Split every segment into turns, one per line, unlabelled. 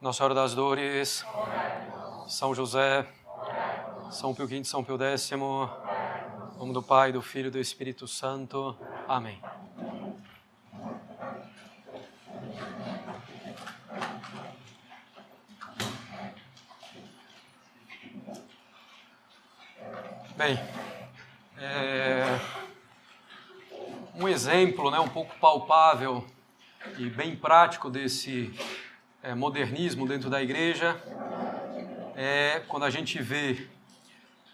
Nossa Senhora das Dores, São José, São Pio V, São Pio X, em nome do Pai, do Filho e do Espírito Santo. Amém. Bem, um exemplo, um pouco palpável e bem prático desse modernismo dentro da igreja é quando a gente vê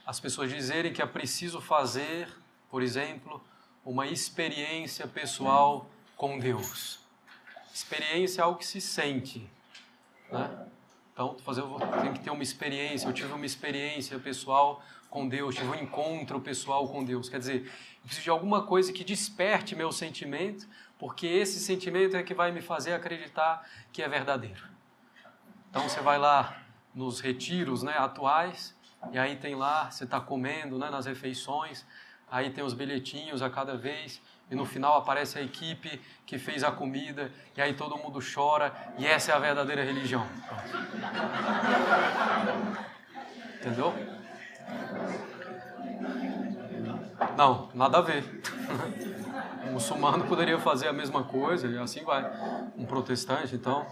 as pessoas dizerem que é preciso fazer, por exemplo, uma experiência pessoal com Deus. Experiência é algo que se sente, né? Então, tem que ter uma experiência. Eu tive uma experiência pessoal com Deus, tive um encontro pessoal com Deus. Quer dizer, eu preciso de alguma coisa que desperte meu sentimento, porque esse sentimento é que vai me fazer acreditar que é verdadeiro. Então, você vai lá nos retiros atuais, e aí tem lá, você está comendo nas refeições, aí tem os bilhetinhos a cada vez, e no final aparece a equipe que fez a comida, e aí todo mundo chora, e essa é a verdadeira religião. Entendeu? Não, nada a ver. Um muçulmano poderia fazer a mesma coisa, e assim vai. Um protestante, então,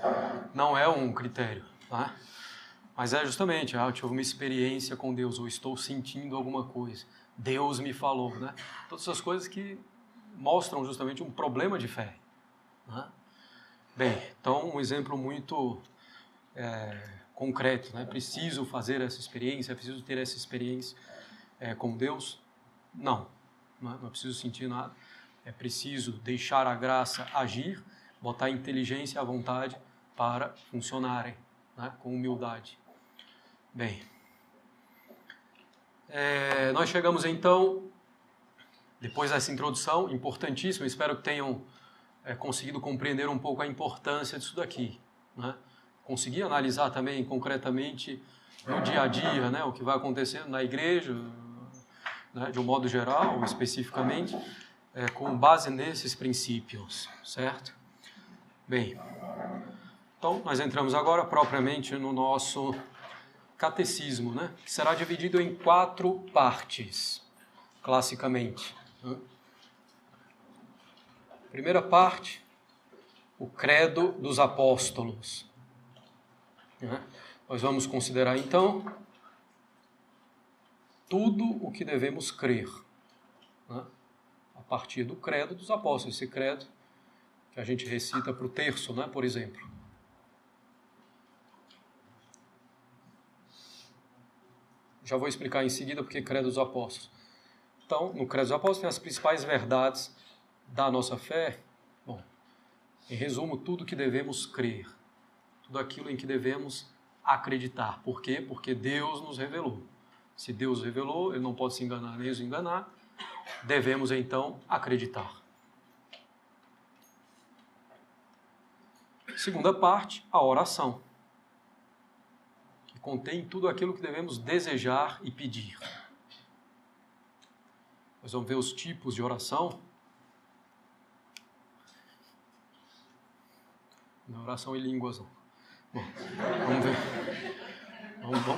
não é um critério, tá? Mas é justamente, eu tive uma experiência com Deus, ou estou sentindo alguma coisa. Deus me falou, né? Todas essas coisas que mostram justamente um problema de fé, né? Bem, então um exemplo muito concreto, né? Preciso fazer essa experiência, preciso ter essa experiência com Deus? Não é preciso sentir nada. É preciso deixar a graça agir, botar a inteligência e a vontade para funcionarem, né? Com humildade. Bem, nós chegamos então, depois dessa introdução importantíssima, espero que tenham conseguido compreender um pouco a importância disso daqui, né? Conseguir analisar também concretamente no dia a dia, né, o que vai acontecendo na igreja, né, de um modo geral, especificamente, com base nesses princípios, certo? Bem, então nós entramos agora propriamente no nosso catecismo, né, que será dividido em 4 partes, classicamente. Primeira parte, o credo dos apóstolos. Nós vamos considerar então tudo o que devemos crer, né, a partir do credo dos apóstolos, esse credo que a gente recita para o terço, né, por exemplo. Já vou explicar em seguida porque credo dos apóstolos. Então, no credo dos apóstolos tem as principais verdades da nossa fé. Bom, em resumo, tudo que devemos crer, tudo aquilo em que devemos acreditar. Por quê? Porque Deus nos revelou. Se Deus revelou, Ele não pode se enganar nem nos enganar. Devemos, então, acreditar. Segunda parte, a oração, que contém tudo aquilo que devemos desejar e pedir. Nós vamos ver os tipos de oração. Não é oração em línguas, não. Bom, vamos ver.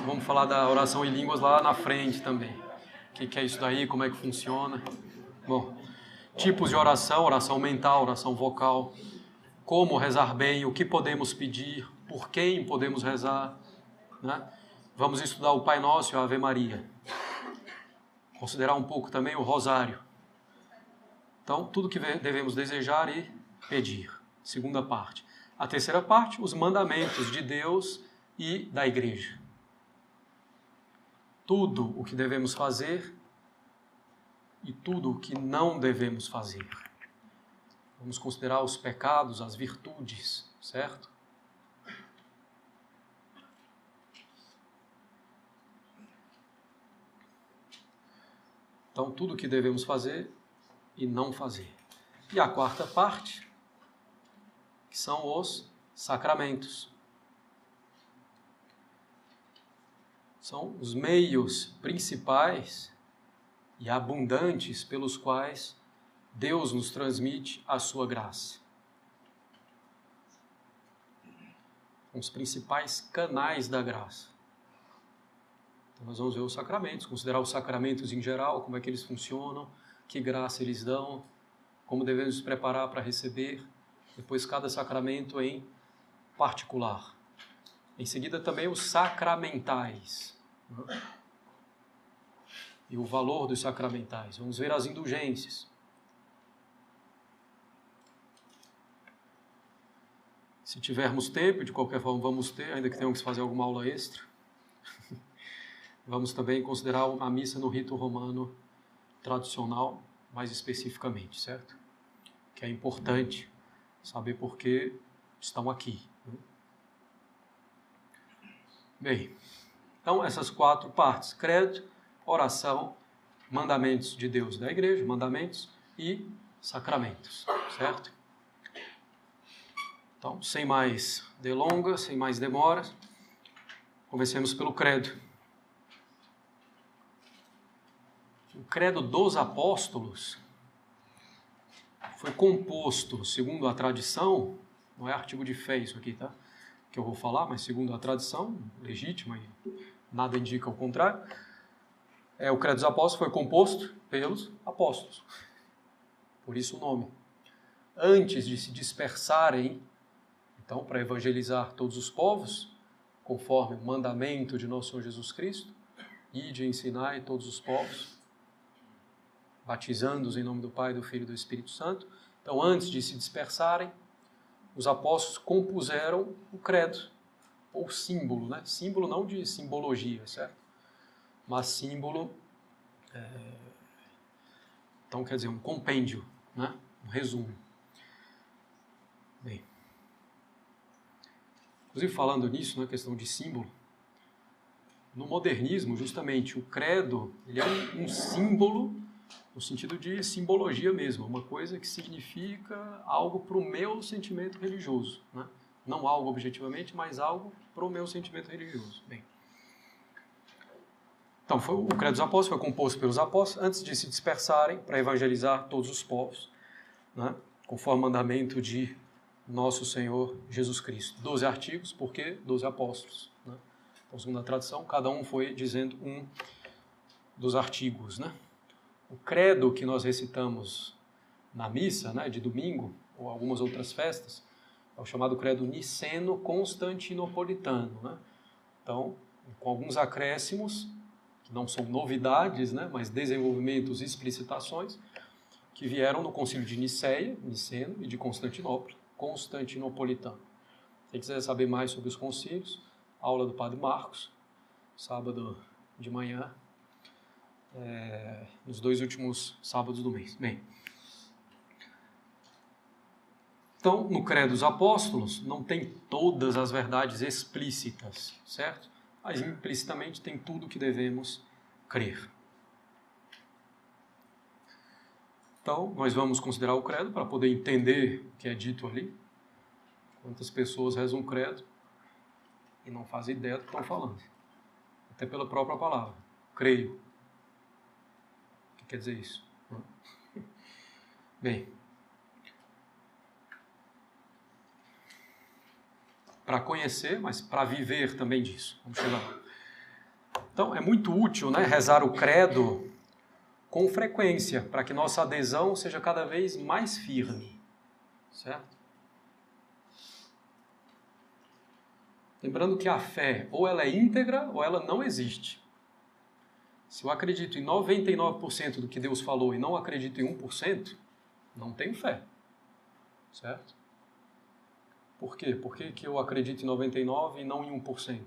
Vamos falar da oração em línguas lá na frente também. O que é isso daí, como é que funciona. Bom, tipos de oração, oração mental, oração vocal, como rezar bem, o que podemos pedir, por quem podemos rezar, né? Vamos estudar o Pai Nosso e a Ave Maria. Considerar um pouco também o Rosário. Então, tudo que devemos desejar e pedir. Segunda parte. A terceira parte, os mandamentos de Deus e da Igreja. Tudo o que devemos fazer e tudo o que não devemos fazer. Vamos considerar os pecados, as virtudes, certo? Então, tudo o que devemos fazer e não fazer. E a quarta parte, que são os sacramentos. São os meios principais e abundantes pelos quais Deus nos transmite a sua graça. com os principais canais da graça. Então nós vamos ver os sacramentos, considerar os sacramentos em geral, como é que eles funcionam, que graça eles dão, como devemos nos preparar para receber, depois cada sacramento em particular. Em seguida também os sacramentais, né? E o valor dos sacramentais. Vamos ver as indulgências. Se tivermos tempo, de qualquer forma vamos ter, ainda que tenhamos que fazer alguma aula extra. Vamos também considerar a missa no rito romano tradicional, mais especificamente, certo? Que é importante saber por que estão aqui. Bem, então essas 4 partes: credo, oração, mandamentos de Deus e da igreja, mandamentos e sacramentos, certo? Então, sem mais delongas, sem mais demoras, comecemos pelo credo. O credo dos apóstolos foi composto, segundo a tradição, não é artigo de fé isso aqui, tá? Que eu vou falar, mas segundo a tradição, legítima e nada indica o contrário, o credo dos apóstolos foi composto pelos apóstolos. Por isso o nome. Antes de se dispersarem, então, para evangelizar todos os povos, conforme o mandamento de nosso Senhor Jesus Cristo, e de ensinar todos os povos, batizando-os em nome do Pai, do Filho e do Espírito Santo. Então, antes de se dispersarem, os apóstolos compuseram o credo, ou símbolo, né? Símbolo não de simbologia, certo? Mas símbolo, então quer dizer, um compêndio, né? Um resumo. Bem, inclusive falando nisso, na questão de símbolo, no modernismo, justamente, o credo ele é um símbolo no sentido de simbologia mesmo, uma coisa que significa algo para o meu sentimento religioso, né? Não algo objetivamente, mas algo para o meu sentimento religioso. Bem, então, o credo dos apóstolos foi composto pelos apóstolos antes de se dispersarem para evangelizar todos os povos, né? Conforme o mandamento de nosso Senhor Jesus Cristo. 12 artigos, por que 12 apóstolos? Né? Então, segundo a tradição, cada um foi dizendo um dos artigos, né? O credo que nós recitamos na missa, né, de domingo, ou algumas outras festas, é o chamado credo niceno-constantinopolitano, né? Então, com alguns acréscimos, que não são novidades, né, mas desenvolvimentos e explicitações, que vieram no concílio de Niceia, Niceno, e de Constantinopla, constantinopolitano. Quem quiser saber mais sobre os concílios, aula do Padre Marcos, sábado de manhã, nos 2 últimos sábados do mês. Bem, então, no credo dos apóstolos, não tem todas as verdades explícitas, certo? Mas implicitamente tem tudo o que devemos crer. Então, nós vamos considerar o credo para poder entender o que é dito ali. Quantas pessoas rezam o credo e não fazem ideia do que estão falando. Até pela própria palavra. Creio. O que quer dizer isso? Bem, para conhecer, mas para viver também disso. Vamos chegar lá. Então, é muito útil, né, rezar o credo com frequência, para que nossa adesão seja cada vez mais firme, certo? Lembrando que a fé, ou ela é íntegra, ou ela não existe. Se eu acredito em 99% do que Deus falou e não acredito em 1%, não tenho fé, certo? Por quê? Por que eu acredito em 99% e não em 1%?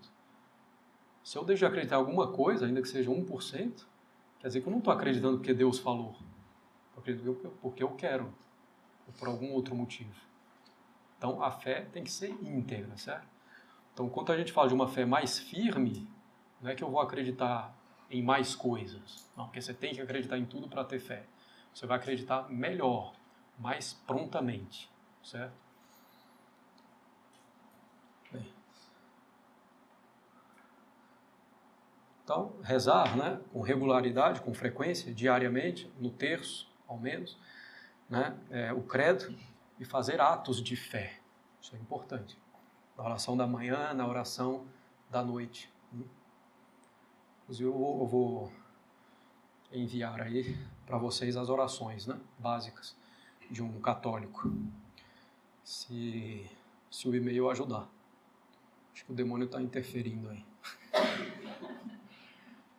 Se eu deixo de acreditar em alguma coisa, ainda que seja 1%, quer dizer que eu não estou acreditando porque Deus falou. Eu acredito porque eu quero, ou por algum outro motivo. Então, a fé tem que ser íntegra, certo? Então, quando a gente fala de uma fé mais firme, não é que eu vou acreditar em mais coisas. Não, porque você tem que acreditar em tudo para ter fé. Você vai acreditar melhor, mais prontamente, certo? Bem. Então, rezar, né, com regularidade, com frequência, diariamente, no terço, ao menos, né, o credo, e fazer atos de fé. Isso é importante. Na oração da manhã, na oração da noite. Inclusive, eu vou enviar aí para vocês as orações, né, básicas de um católico, se o e-mail ajudar. Acho que o demônio está interferindo aí.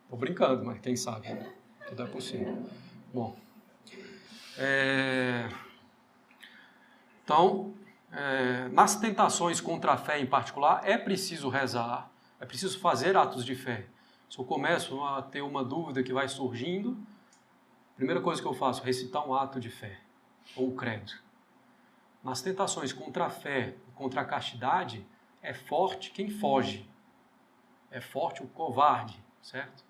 Estou brincando, mas quem sabe? Tudo é possível. Bom, então, nas tentações contra a fé em particular, é preciso rezar, é preciso fazer atos de fé. Se eu começo a ter uma dúvida que vai surgindo, a primeira coisa que eu faço é recitar um ato de fé, ou credo. Nas tentações contra a fé, contra a castidade, é forte quem foge. É forte o covarde, certo?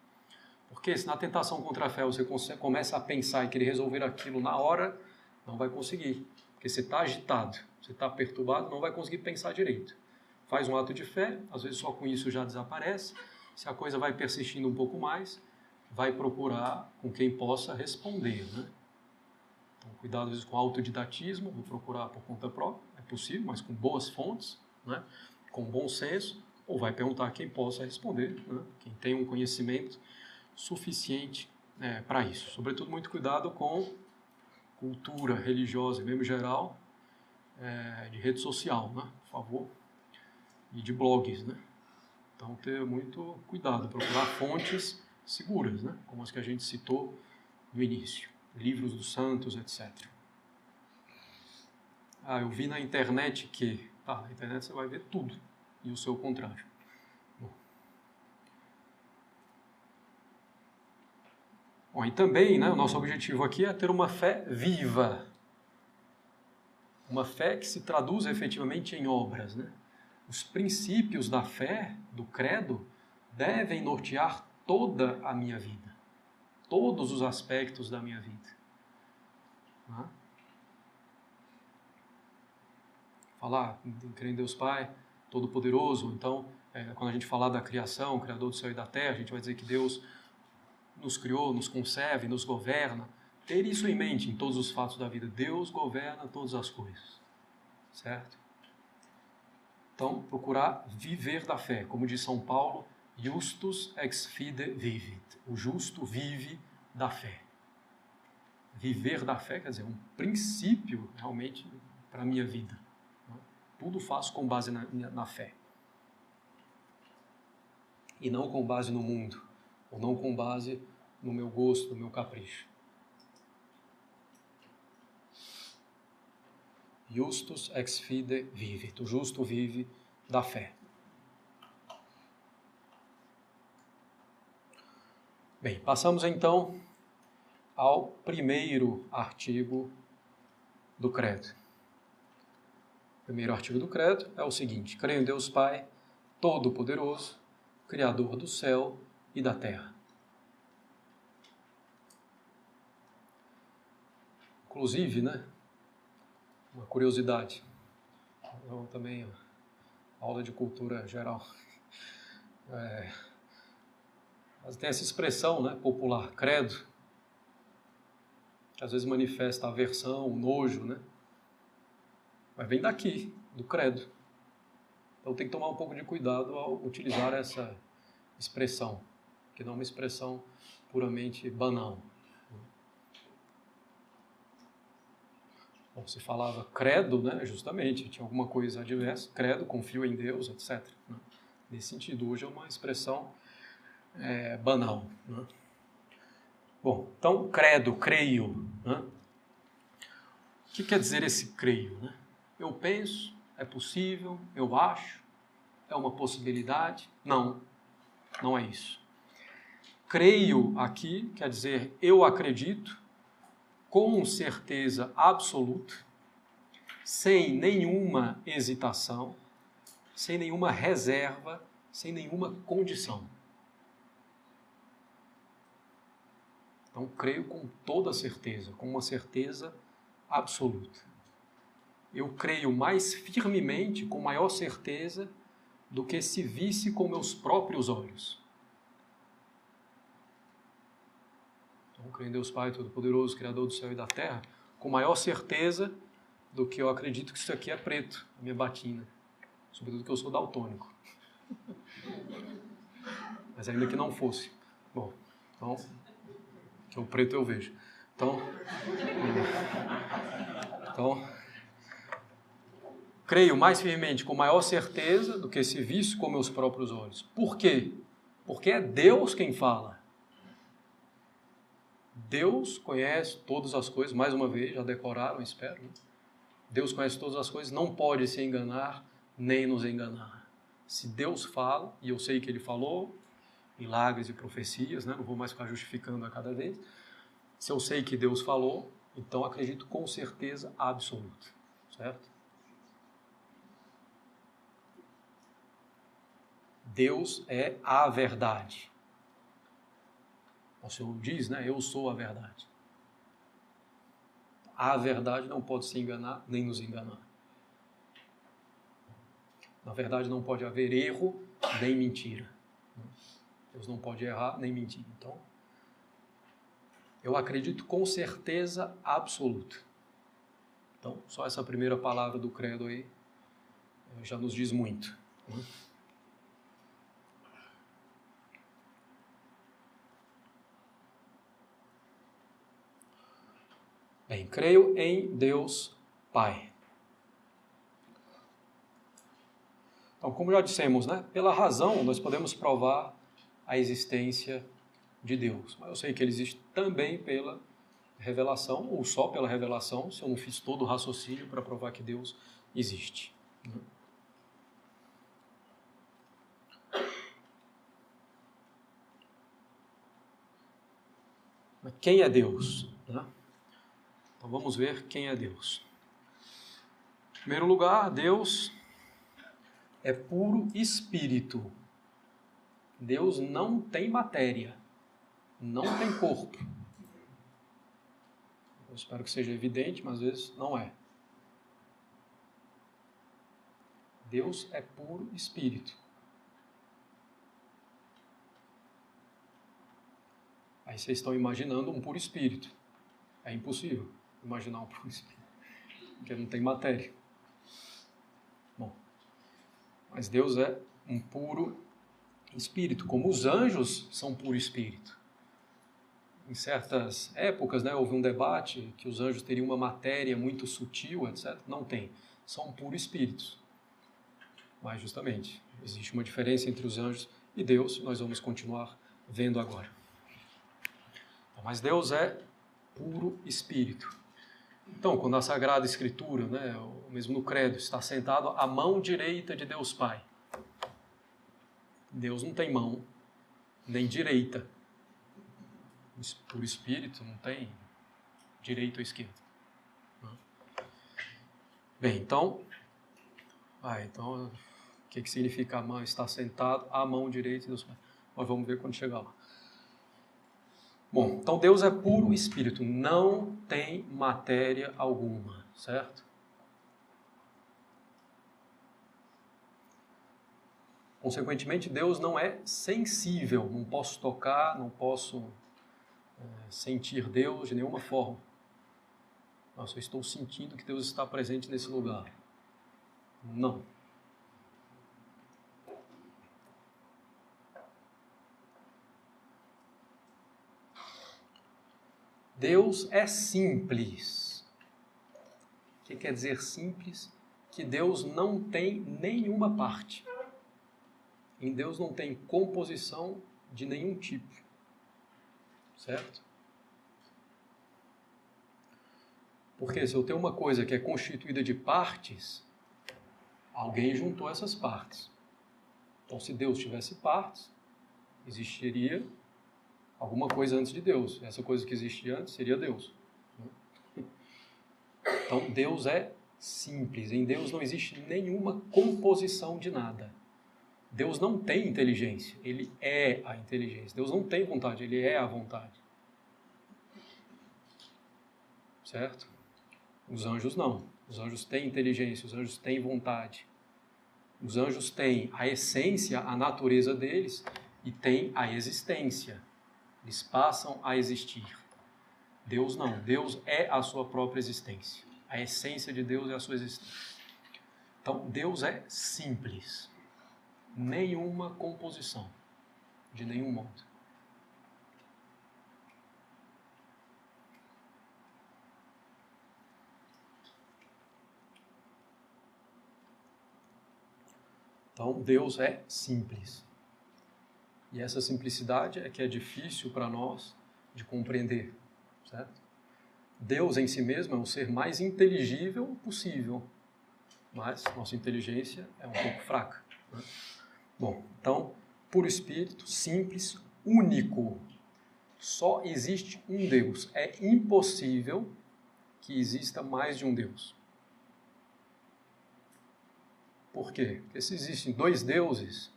Porque se na tentação contra a fé você começa a pensar e querer resolver aquilo na hora, não vai conseguir. Porque você está agitado, você está perturbado, não vai conseguir pensar direito. Faz um ato de fé, às vezes só com isso já desaparece. Se a coisa vai persistindo um pouco mais, vai procurar com quem possa responder, né? Então, cuidado às vezes com autodidatismo, vou procurar por conta própria, é possível, mas com boas fontes, né? Com bom senso, ou vai perguntar a quem possa responder, né? Quem tem um conhecimento suficiente para isso. Sobretudo, muito cuidado com cultura religiosa, mesmo geral, de rede social, né? Por favor, e de blogs, né? Então, ter muito cuidado, procurar fontes seguras, né? Como as que a gente citou no início, livros dos santos, etc. Eu vi na internet que... na internet você vai ver tudo, e o seu contrário. Bom, e também, né, o nosso objetivo aqui é ter uma fé viva. Uma fé que se traduz efetivamente em obras, né? Os princípios da fé, do credo, devem nortear toda a minha vida. Todos os aspectos da minha vida. Né? Falar em crer em Deus Pai, Todo-Poderoso. Então, quando a gente falar da criação, o Criador do céu e da terra, a gente vai dizer que Deus nos criou, nos conserva, nos governa. Ter isso em mente em todos os fatos da vida. Deus governa todas as coisas. Certo? Então, procurar viver da fé. Como diz São Paulo, justus ex fide vivit. O justo vive da fé. Viver da fé quer dizer um princípio realmente para a minha vida. Tudo faço com base na fé. E não com base no mundo. Ou não com base no meu gosto, no meu capricho. Justus ex fide vivit. O justo vive da fé. Bem, passamos então ao primeiro artigo do credo. O primeiro artigo do credo é o seguinte: creio em Deus Pai, Todo-Poderoso, Criador do céu e da terra. Inclusive, né, uma curiosidade, eu também, aula de cultura geral, tem essa expressão, né, popular, credo, que às vezes manifesta aversão, nojo, né, mas vem daqui, do credo. Então tem que tomar um pouco de cuidado ao utilizar essa expressão, que não é uma expressão puramente banal. Bom, se falava credo, né, justamente, tinha alguma coisa adversa, credo, confio em Deus, etc. Né? Nesse sentido, hoje é uma expressão banal. Né? Bom, então, credo, creio. Né? O que quer dizer esse creio? Né? Eu penso, é possível, eu acho, é uma possibilidade? Não, não é isso. Creio aqui quer dizer eu acredito com certeza absoluta, sem nenhuma hesitação, sem nenhuma reserva, sem nenhuma condição. Então, creio com toda certeza, com uma certeza absoluta. Eu creio mais firmemente, com maior certeza, do que se visse com meus próprios olhos. Então, creio em Deus Pai Todo-Poderoso, Criador do céu e da terra, com maior certeza do que eu acredito que isso aqui é preto, a minha batina. Sobretudo que eu sou daltônico. Mas ainda que não fosse. Bom, então, que o preto eu vejo. Então, creio mais firmemente, com maior certeza, do que se visse com meus próprios olhos. Por quê? Porque é Deus quem fala. Deus conhece todas as coisas, mais uma vez, já decoraram, espero. Né? Deus conhece todas as coisas, não pode se enganar, nem nos enganar. Se Deus fala, e eu sei que Ele falou, milagres e profecias, né? Não vou mais ficar justificando a cada vez. Se eu sei que Deus falou, então acredito com certeza absoluta, certo? Deus é a verdade. O Senhor diz, né? Eu sou a verdade. A verdade não pode se enganar, nem nos enganar. Na verdade, não pode haver erro, nem mentira. Deus não pode errar, nem mentir. Então, eu acredito com certeza absoluta. Então, só essa primeira palavra do credo aí já nos diz muito. Bem, creio em Deus Pai. Então, como já dissemos, né, pela razão nós podemos provar a existência de Deus. Mas eu sei que Ele existe também pela revelação, ou só pela revelação, se eu não fiz todo o raciocínio para provar que Deus existe. Mas quem é Deus? Né? Então vamos ver quem é Deus. Em primeiro lugar, Deus é puro espírito. Deus não tem matéria, não tem corpo. Eu espero que seja evidente, mas às vezes não é. Deus é puro espírito. Aí vocês estão imaginando um puro espírito. É impossível imaginar um puro espírito, porque não tem matéria. Bom, mas Deus é um puro espírito, como os anjos são puro espírito. Em certas épocas, né, houve um debate que os anjos teriam uma matéria muito sutil, etc. Não tem, são puro espíritos. Mas justamente, existe uma diferença entre os anjos e Deus, nós vamos continuar vendo agora. Mas Deus é puro espírito. Então, quando a Sagrada Escritura, né, mesmo no credo, está sentado à mão direita de Deus Pai, Deus não tem mão, nem direita. Puro espírito não tem direita ou esquerda. Bem, então, o que significa a mão estar sentado à mão direita de Deus Pai? Nós vamos ver quando chegar lá. Bom, então Deus é puro espírito, não tem matéria alguma, certo? Consequentemente, Deus não é sensível, não posso tocar, não posso sentir Deus de nenhuma forma. Nossa, eu estou sentindo que Deus está presente nesse lugar. Não. Deus é simples. O que quer dizer simples? Que Deus não tem nenhuma parte. Em Deus não tem composição de nenhum tipo. Certo? Porque se eu tenho uma coisa que é constituída de partes, alguém juntou essas partes. Então, se Deus tivesse partes, existiria alguma coisa antes de Deus. Essa coisa que existia antes seria Deus. Então, Deus é simples. Em Deus não existe nenhuma composição de nada. Deus não tem inteligência. Ele é a inteligência. Deus não tem vontade. Ele é a vontade. Certo? Os anjos não. Os anjos têm inteligência. Os anjos têm vontade. Os anjos têm a essência, a natureza deles e têm a existência. Eles passam a existir. Deus não. Deus é a sua própria existência. A essência de Deus é a sua existência. Então, Deus é simples. Nenhuma composição, de nenhum modo. Então, Deus é simples. E essa simplicidade é que é difícil para nós de compreender, certo? Deus em si mesmo é o ser mais inteligível possível, mas nossa inteligência é um pouco fraca, né? Bom, então, puro Espírito, simples, único. Só existe um Deus. É impossível que exista mais de um Deus. Por quê? Porque se existem dois deuses,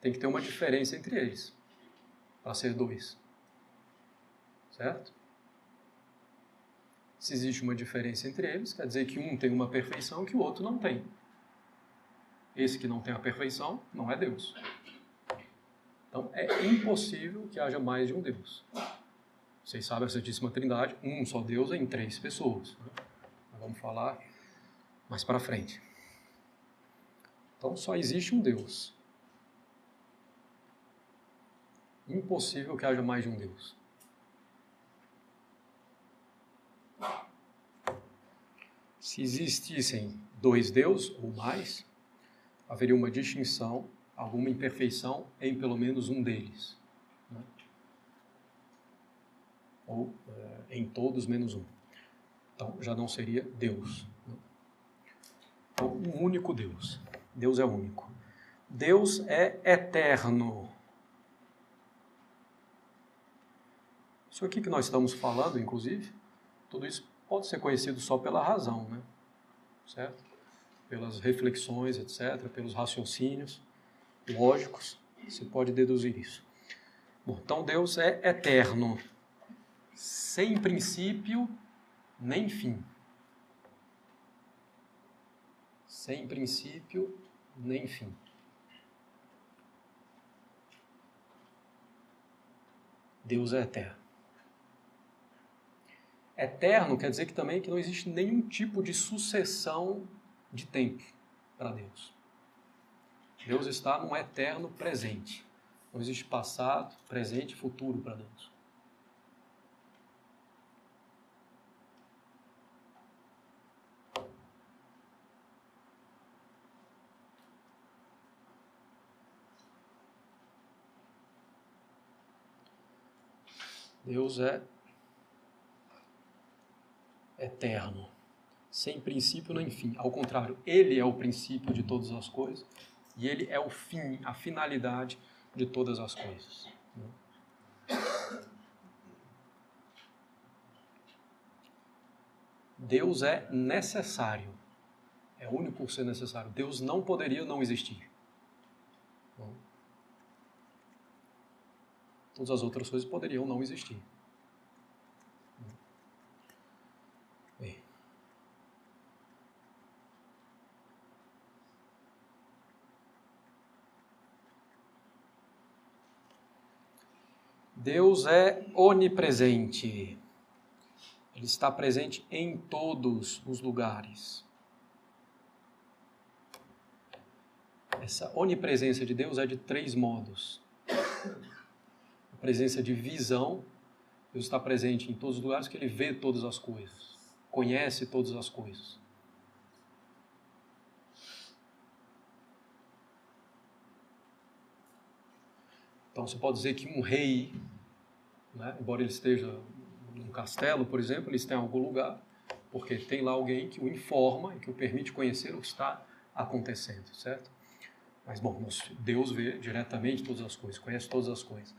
tem que ter uma diferença entre eles para ser dois. Certo? Se existe uma diferença entre eles, quer dizer que um tem uma perfeição que o outro não tem. Esse que não tem a perfeição não é Deus. Então, é impossível que haja mais de um Deus. Vocês sabem a Santíssima Trindade, um só Deus em 3 pessoas. Nós vamos falar mais para frente. Então, só existe um Deus. Impossível que haja mais de um Deus. Se existissem 2 deuses ou mais, haveria uma distinção, alguma imperfeição em pelo menos um deles. Né? Ou em todos menos um. Então, já não seria Deus. Né? Então, um único Deus. Deus é único. Deus é eterno. Isso aqui que nós estamos falando, inclusive, tudo isso pode ser conhecido só pela razão, né? Certo? Pelas reflexões, etc., pelos raciocínios lógicos, se pode deduzir isso. Bom, então Deus é eterno, sem princípio nem fim. Sem princípio nem fim. Deus é eterno. Eterno quer dizer que também que não existe nenhum tipo de sucessão de tempo para Deus. Deus está num eterno presente. Não existe passado, presente e futuro para Deus. Deus é eterno, sem princípio nem fim. Ao contrário, Ele é o princípio de todas as coisas e Ele é o fim, a finalidade de todas as coisas. Deus é necessário, é o único ser necessário. Deus não poderia não existir. Todas as outras coisas poderiam não existir. Bem. Deus é onipresente. Ele está presente em todos os lugares. Essa onipresença de Deus é de 3 modos. A presença de visão. Deus está presente em todos os lugares, que Ele vê todas as coisas, conhece todas as coisas. Então você pode dizer que um rei, né, embora ele esteja num castelo, por exemplo, ele está em algum lugar, porque tem lá alguém que o informa e que o permite conhecer o que está acontecendo, certo? Mas, bom, Deus vê diretamente todas as coisas, conhece todas as coisas.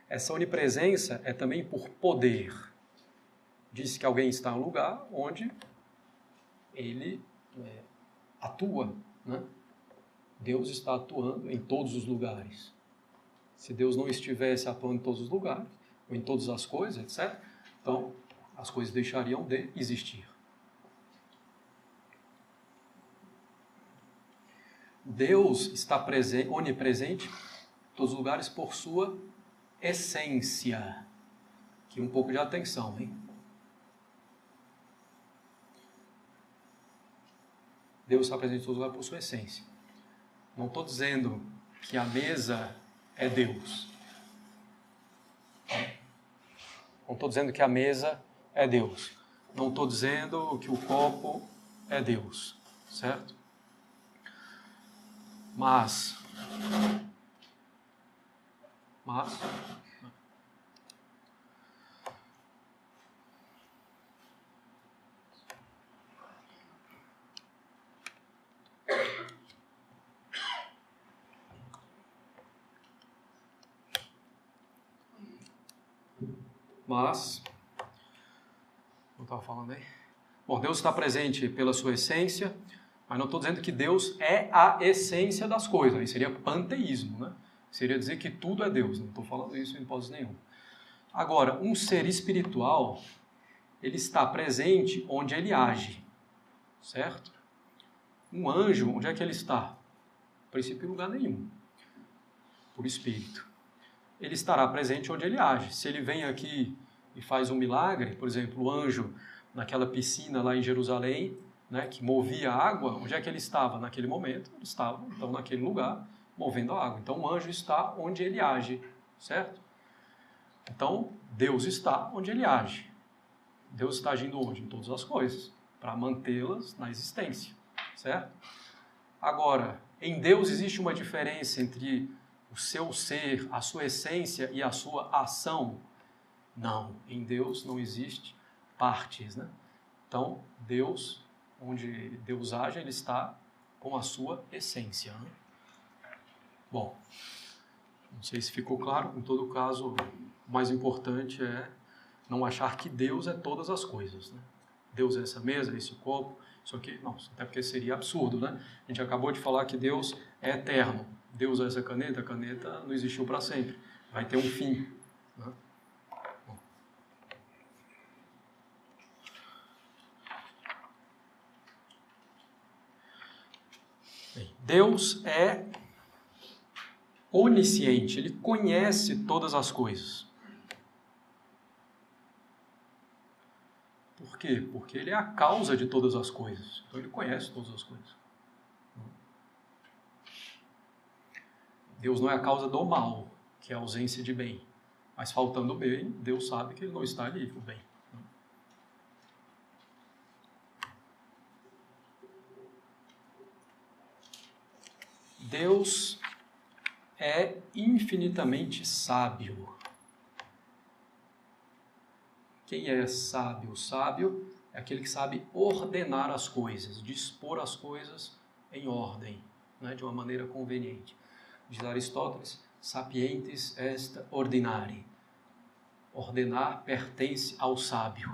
Essa onipresença é também por poder. Diz que alguém está em um lugar onde ele atua, né? Deus está atuando em todos os lugares. Se Deus não estivesse atuando em todos os lugares, ou em todas as coisas, etc., então as coisas deixariam de existir. Deus está onipresente em todos os lugares por sua essência. Aqui um pouco de atenção, hein? Deus está presente em todo lugar por sua essência. Não estou dizendo que a mesa é Deus. Não estou dizendo que a mesa é Deus. Não estou dizendo que o copo é Deus, certo? Mas eu estava falando aí? Bom, Deus está presente pela sua essência, mas não estou dizendo que Deus é a essência das coisas. Aí seria panteísmo, né? Seria dizer que tudo é Deus. Não estou falando isso em hipótese nenhuma. Agora, um ser espiritual, ele está presente onde ele age, certo? Um anjo, onde é que ele está? No princípio, em lugar nenhum. Por espírito. Ele estará presente onde ele age. Se ele vem aqui e faz um milagre, por exemplo, o anjo naquela piscina lá em Jerusalém, né, que movia a água, onde é que ele estava naquele momento? Ele estava, então, naquele lugar, movendo a água. Então, o anjo está onde ele age, certo? Então, Deus está onde ele age. Deus está agindo onde? Em todas as coisas, para mantê-las na existência, certo? Agora, em Deus existe uma diferença entre o seu ser, a sua essência e a sua ação? Não, em Deus não existe partes, né? Então, Deus, onde Deus age, ele está com a sua essência, né? Bom, não sei se ficou claro, em todo caso, o mais importante é não achar que Deus é todas as coisas, né? Deus é essa mesa, esse copo, isso aqui, não, até porque seria absurdo, né? A gente acabou de falar que Deus é eterno. Deus é essa caneta, a caneta não existiu para sempre, vai ter um fim, né? Deus é onisciente, ele conhece todas as coisas. Por quê? Porque ele é a causa de todas as coisas. Então ele conhece todas as coisas. Deus não é a causa do mal, que é a ausência de bem. Mas faltando o bem, Deus sabe que ele não está ali, o bem. Deus é infinitamente sábio. Quem é sábio? O sábio é aquele que sabe ordenar as coisas, dispor as coisas em ordem, né, de uma maneira conveniente. Diz Aristóteles, sapientes est ordinari. Ordenar pertence ao sábio.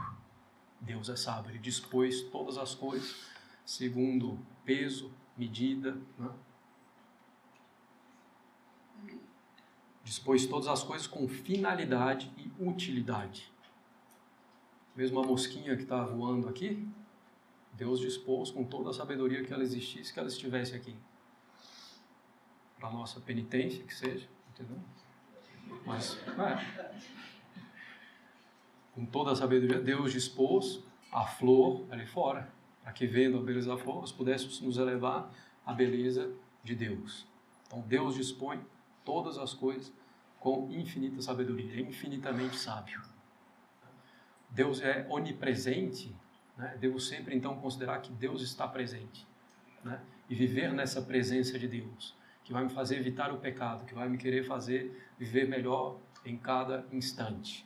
Deus é sábio, ele dispôs todas as coisas segundo peso, medida, né? Dispôs todas as coisas com finalidade e utilidade. Mesmo a mosquinha que está voando aqui, Deus dispôs com toda a sabedoria que ela existisse, que ela estivesse aqui. Para a nossa penitência, que seja, entendeu? Mas, com toda a sabedoria, Deus dispôs a flor ali fora, para que, vendo a beleza da flor, nós pudéssemos nos elevar à beleza de Deus. Então, Deus dispõe todas as coisas com infinita sabedoria, é infinitamente sábio. Deus é onipresente, né? Devo sempre então considerar que Deus está presente, né? E viver nessa presença de Deus, que vai me fazer evitar o pecado, que vai me querer fazer viver melhor em cada instante.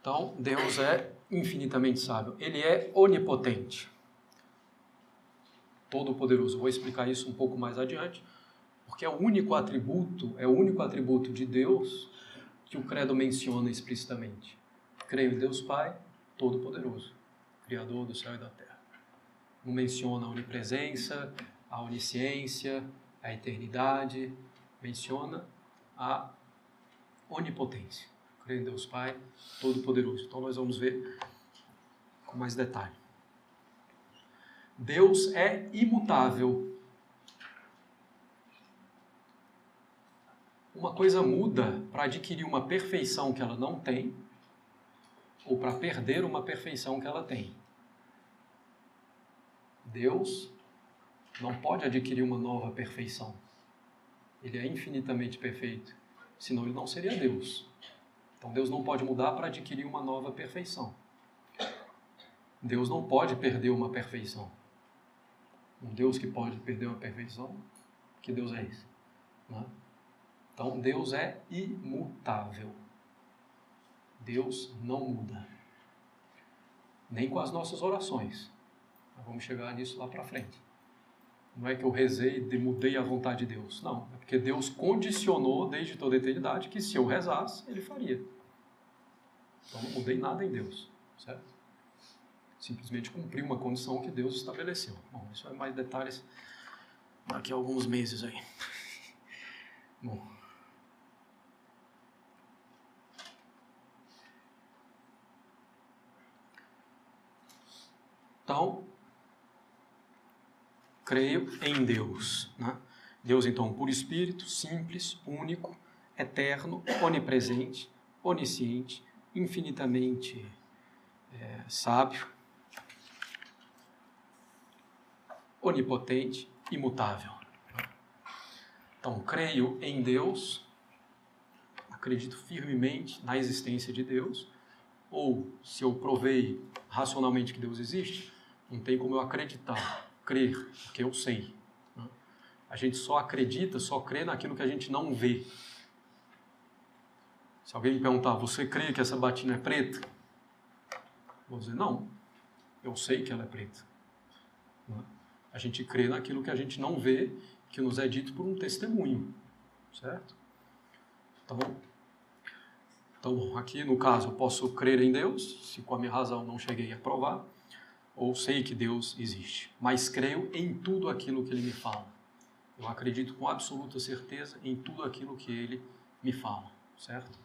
Então, Deus é infinitamente sábio, ele é onipotente. Todo-Poderoso. Vou explicar isso um pouco mais adiante, porque é o único atributo de Deus que o credo menciona explicitamente. Creio em Deus Pai, Todo-Poderoso, Criador do céu e da terra. Não menciona a onipresença, a onisciência, a eternidade, menciona a onipotência. Creio em Deus Pai, Todo-Poderoso. Então nós vamos ver com mais detalhe. Deus é imutável. Uma coisa muda para adquirir uma perfeição que ela não tem, ou para perder uma perfeição que ela tem. Deus não pode adquirir uma nova perfeição. Ele é infinitamente perfeito, senão ele não seria Deus. Então Deus não pode mudar para adquirir uma nova perfeição. Deus não pode perder uma perfeição. Um Deus que pode perder uma perfeição, que Deus é esse? Não é? Então Deus é imutável. Deus não muda. Nem com as nossas orações. Nós vamos chegar nisso lá para frente. Não é que eu rezei e mudei a vontade de Deus. Não, é porque Deus condicionou desde toda a eternidade que se eu rezasse, Ele faria. Então não mudei nada em Deus, certo? Simplesmente cumpri uma condição que Deus estabeleceu. Bom, isso é mais detalhes daqui a alguns meses aí. Bom. Então, creio em Deus, né? Deus, então, por espírito, simples, único, eterno, onipresente, onisciente, infinitamente sábio, onipotente, imutável. Então, creio em Deus, acredito firmemente na existência de Deus, ou se eu provei racionalmente que Deus existe, não tem como eu acreditar, crer, porque eu sei. Né? A gente só acredita, só crê naquilo que a gente não vê. Se alguém me perguntar, você crê que essa batina é preta? Vou dizer, não, eu sei que ela é preta. Né? A gente crê naquilo que a gente não vê, que nos é dito por um testemunho, certo? Então, aqui no caso, eu posso crer em Deus, se com a minha razão não cheguei a provar, ou sei que Deus existe, mas creio em tudo aquilo que Ele me fala. Eu acredito com absoluta certeza em tudo aquilo que Ele me fala, certo?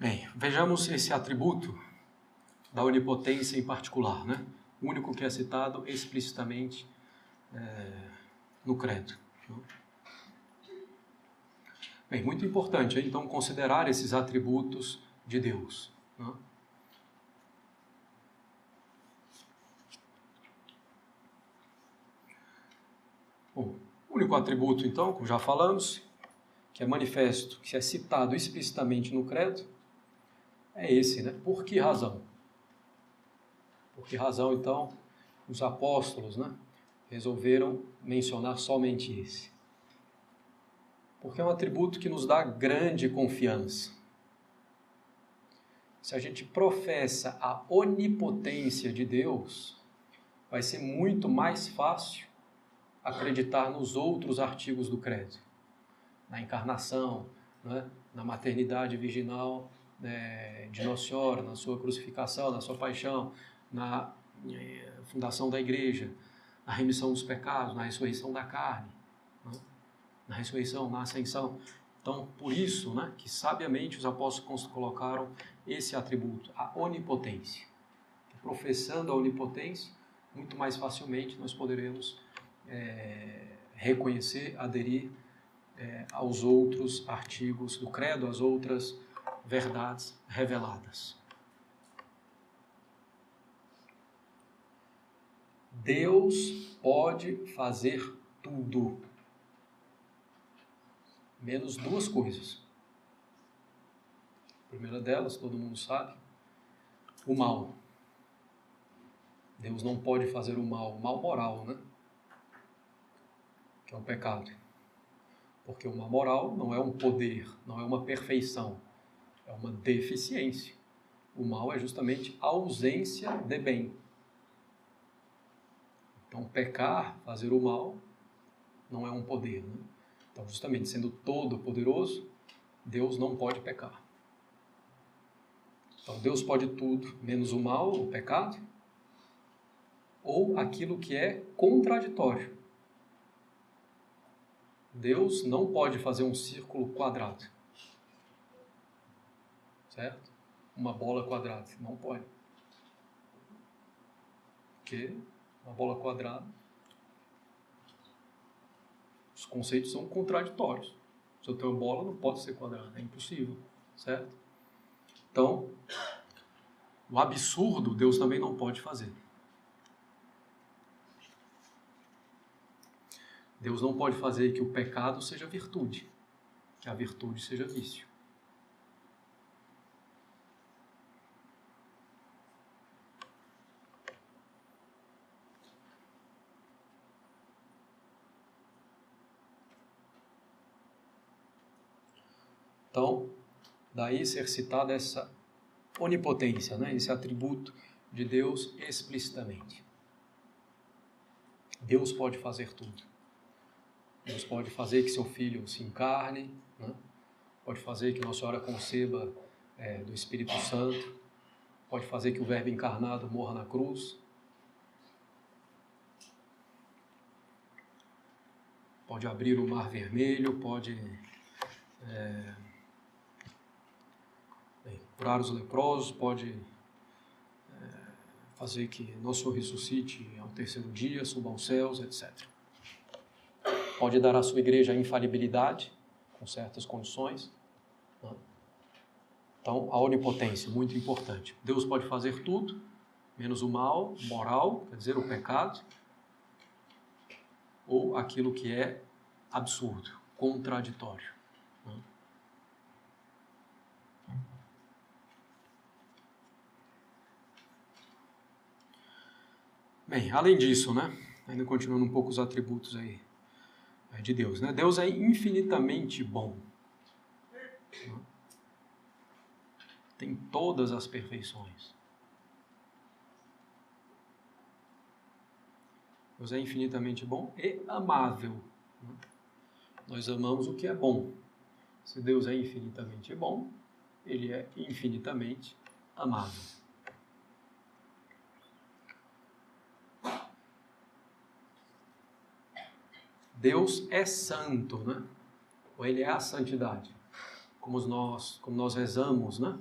Bem, vejamos esse atributo da onipotência em particular, né? O único que é citado explicitamente no credo. Né? Bem, muito importante, então, considerar esses atributos de Deus. Né? Bom, o único atributo, então, como já falamos, que é manifesto, que é citado explicitamente no credo, é esse, né? Por que razão? Por que razão, então, os apóstolos, né, resolveram mencionar somente esse? Porque é um atributo que nos dá grande confiança. Se a gente professa a onipotência de Deus, vai ser muito mais fácil acreditar nos outros artigos do credo. Na encarnação, né, na maternidade virginal de Nossa Senhora, na sua crucificação, na sua paixão, na fundação da igreja, na remissão dos pecados, na ressurreição da carne, né? Na ressurreição, na ascensão. Então, por isso, né, que sabiamente os apóstolos colocaram esse atributo, a onipotência. Professando a onipotência, muito mais facilmente nós poderemos reconhecer, aderir aos outros artigos do credo, às outras verdades reveladas. Deus pode fazer tudo, menos duas coisas. A primeira delas, todo mundo sabe, o mal. Deus não pode fazer o mal moral, né? Que é um pecado. Porque o mal moral não é um poder, não é uma perfeição, é uma deficiência. O mal é justamente a ausência de bem. Então, pecar, fazer o mal, não é um poder, né? Então, justamente, sendo todo-poderoso, Deus não pode pecar. Então, Deus pode tudo, menos o mal, o pecado, ou aquilo que é contraditório. Deus não pode fazer um círculo quadrado. Certo? Uma bola quadrada, não pode. Porque uma bola quadrada, os conceitos são contraditórios. Se eu tenho uma bola, não pode ser quadrada, é impossível, certo? Então, o absurdo Deus também não pode fazer. Deus não pode fazer que o pecado seja virtude, que a virtude seja vício. Então, daí ser citada essa onipotência, né? Esse atributo de Deus explicitamente. Deus pode fazer tudo. Deus pode fazer que seu Filho se encarne, né? Pode fazer que Nossa Senhora conceba do Espírito Santo, pode fazer que o Verbo encarnado morra na cruz, pode abrir o Mar Vermelho, pode curar os leprosos, pode fazer que Nosso Senhor ressuscite ao terceiro dia, suba aos céus, etc. Pode dar à sua igreja a infalibilidade, com certas condições. Né? Então, a onipotência, muito importante. Deus pode fazer tudo, menos o mal, moral, quer dizer, o pecado, ou aquilo que é absurdo, contraditório. Né? Bem, além disso, né? Ainda continuando um pouco os atributos aí de Deus, né? Deus é infinitamente bom. Né? Tem todas as perfeições. Deus é infinitamente bom e amável. Né? Nós amamos o que é bom. Se Deus é infinitamente bom, Ele é infinitamente amável. Deus é santo, né? Ou Ele é a santidade. Como nós rezamos, né?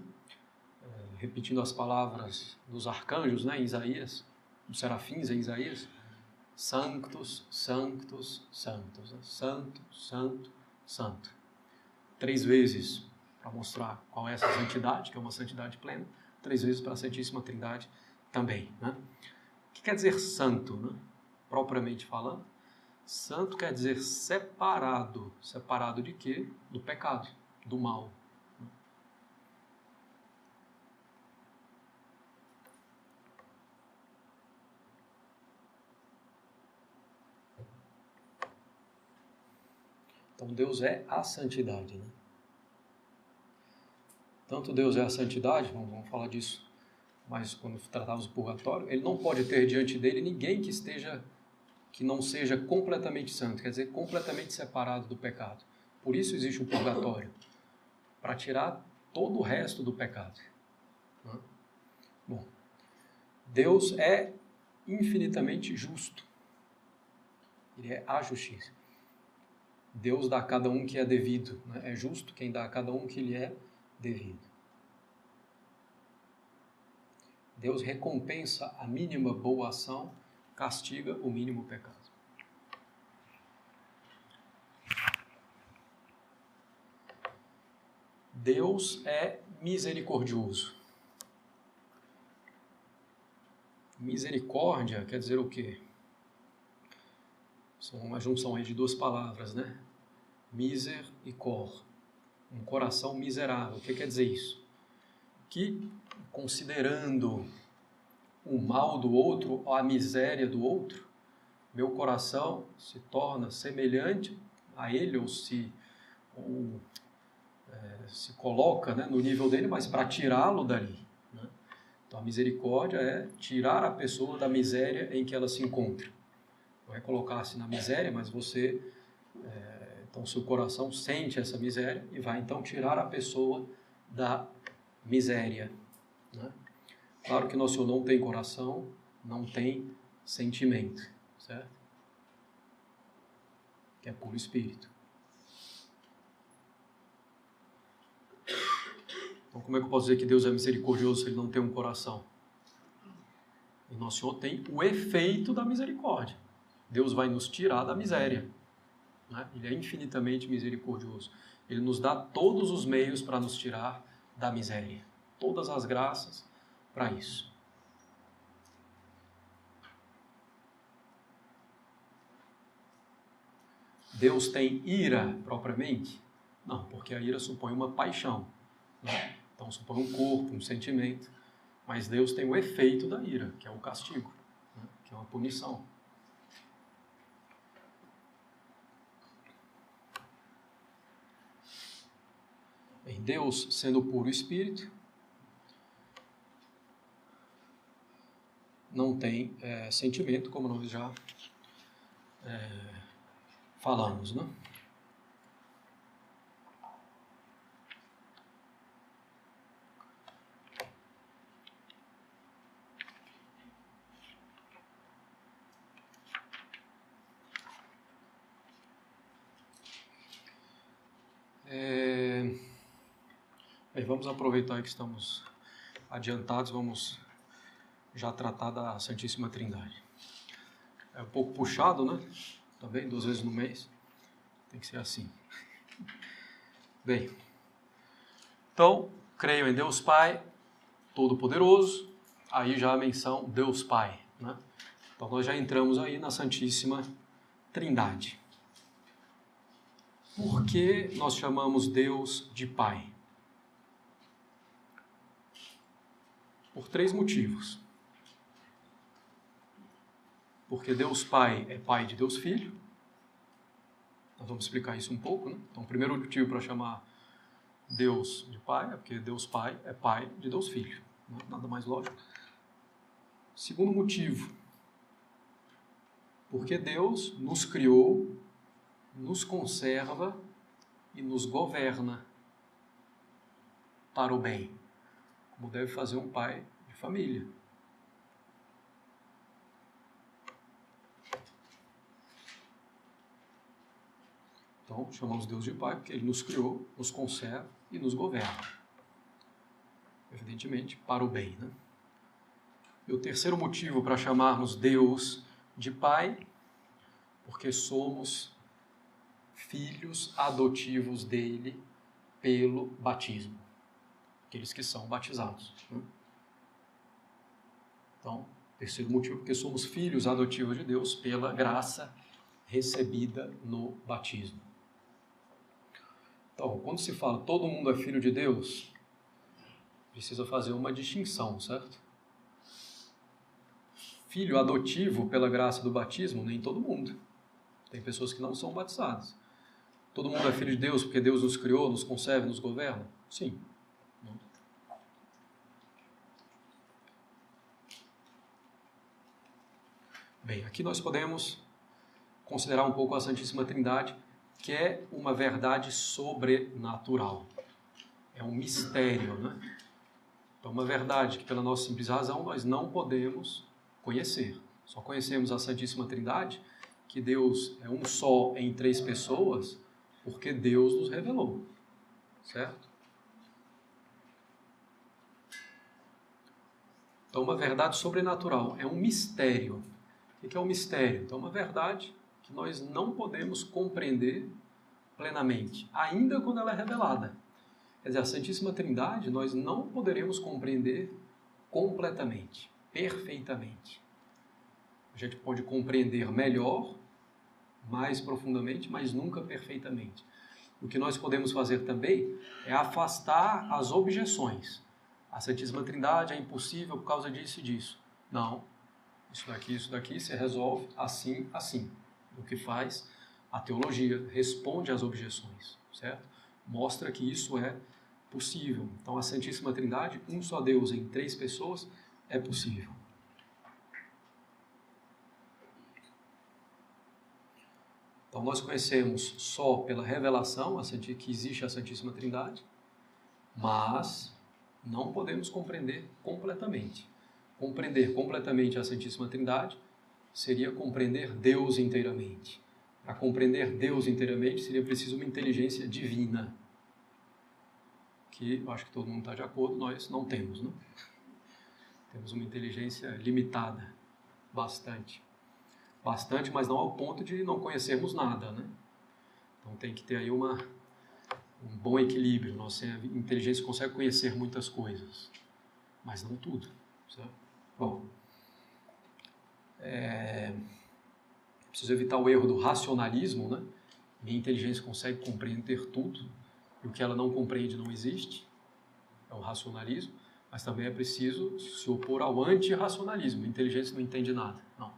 Repetindo as palavras dos arcanjos, né? Em Isaías, dos serafins em Isaías. Sanctus, sanctus, sanctus. Né? Santo, santo, santo. 3 vezes para mostrar qual é essa santidade, que é uma santidade plena. 3 vezes para a Santíssima Trindade também, né? O que quer dizer santo, né? Propriamente falando? Santo quer dizer separado. Separado de quê? Do pecado, do mal. Então Deus é a santidade, né? Tanto Deus é a santidade, vamos falar disso mais quando tratarmos do purgatório, Ele não pode ter diante dele ninguém que não seja completamente santo, quer dizer, completamente separado do pecado. Por isso existe um purgatório, para tirar todo o resto do pecado. Bom, Deus é infinitamente justo. Ele é a justiça. Deus dá a cada um que é devido. Né? É justo quem dá a cada um que lhe é devido. Deus recompensa a mínima boa ação, castiga o mínimo pecado. Deus é misericordioso. Misericórdia quer dizer o quê? São uma junção aí de 2 palavras, né? Miser e cor. Um coração miserável. O que quer dizer isso? Que, considerando o mal do outro, ou a miséria do outro, meu coração se torna semelhante a ele, ou se coloca, né, no nível dele, mas para tirá-lo dali. Né? Então a misericórdia é tirar a pessoa da miséria em que ela se encontra. Não é colocar-se na miséria, mas você, então seu coração sente essa miséria e vai então tirar a pessoa da miséria. Né? Claro que Nosso Senhor não tem coração, não tem sentimento, certo? Que é puro espírito. Então como é que eu posso dizer que Deus é misericordioso se Ele não tem um coração? O nosso Senhor tem o efeito da misericórdia. Deus vai nos tirar da miséria, né? Ele é infinitamente misericordioso. Ele nos dá todos os meios para nos tirar da miséria. Todas as graças para isso. Deus tem ira propriamente? Não, porque a ira supõe uma paixão, né? Então supõe um corpo, um sentimento. Mas Deus tem o efeito da ira, que é o castigo, né? Que é uma punição. Bem, Deus, sendo puro espírito, não tem sentimento, como nós já falamos, né? Bem, vamos aproveitar que estamos adiantados, vamos já tratar da Santíssima Trindade. É um pouco puxado, né? Também, 2 vezes no mês. Tem que ser assim. Bem, então, creio em Deus Pai, Todo-Poderoso. Aí já a menção Deus Pai, né? Então, nós já entramos aí na Santíssima Trindade. Por que nós chamamos Deus de Pai? Por 3 motivos. Porque Deus Pai é Pai de Deus Filho. Nós vamos explicar isso um pouco, né? Então, o primeiro motivo para chamar Deus de Pai é porque Deus Pai é Pai de Deus Filho. Né? Nada mais lógico. Segundo motivo, porque Deus nos criou, nos conserva e nos governa para o bem, como deve fazer um pai de família. Então, chamamos Deus de Pai porque Ele nos criou, nos conserva e nos governa. Evidentemente, para o bem, né? E o terceiro motivo para chamarmos Deus de Pai, porque somos filhos adotivos dele pelo batismo. Aqueles que são batizados, né? Então, terceiro motivo, porque somos filhos adotivos de Deus pela graça recebida no batismo. Então, quando se fala todo mundo é filho de Deus, precisa fazer uma distinção, certo? Filho adotivo pela graça do batismo, nem todo mundo. Tem pessoas que não são batizadas. Todo mundo é filho de Deus porque Deus nos criou, nos conserva, nos governa? Sim. Bem, aqui nós podemos considerar um pouco a Santíssima Trindade, que é uma verdade sobrenatural. É um mistério, né? É uma verdade que, pela nossa simples razão, nós não podemos conhecer. Só conhecemos a Santíssima Trindade, que Deus é um só em 3 pessoas, porque Deus nos revelou, certo? Então, uma verdade sobrenatural é um mistério. O que é um mistério? Então, uma verdade que nós não podemos compreender plenamente, ainda quando ela é revelada. Quer dizer, a Santíssima Trindade nós não poderemos compreender completamente, perfeitamente. A gente pode compreender melhor, mais profundamente, mas nunca perfeitamente. O que nós podemos fazer também é afastar as objeções. A Santíssima Trindade é impossível por causa disso e disso. Não. Isso daqui se resolve assim, assim. O que faz a teologia? Responde às objeções, certo? Mostra que isso é possível. Então, a Santíssima Trindade, um só Deus em 3 pessoas, é possível. Então, nós conhecemos só pela revelação que existe a Santíssima Trindade, mas não podemos compreender completamente. Compreender completamente a Santíssima Trindade seria compreender Deus inteiramente. Para compreender Deus inteiramente seria preciso uma inteligência divina, que eu acho que todo mundo está de acordo, nós não temos, né? Temos uma inteligência limitada, bastante. Bastante, mas não ao ponto de não conhecermos nada, né? Então tem que ter aí um bom equilíbrio. Nossa inteligência consegue conhecer muitas coisas, mas não tudo, certo? Bom, preciso evitar o erro do racionalismo, né? Minha inteligência consegue compreender tudo, e o que ela não compreende não existe, é o racionalismo, mas também é preciso se opor ao antirracionalismo. A inteligência não entende nada, não.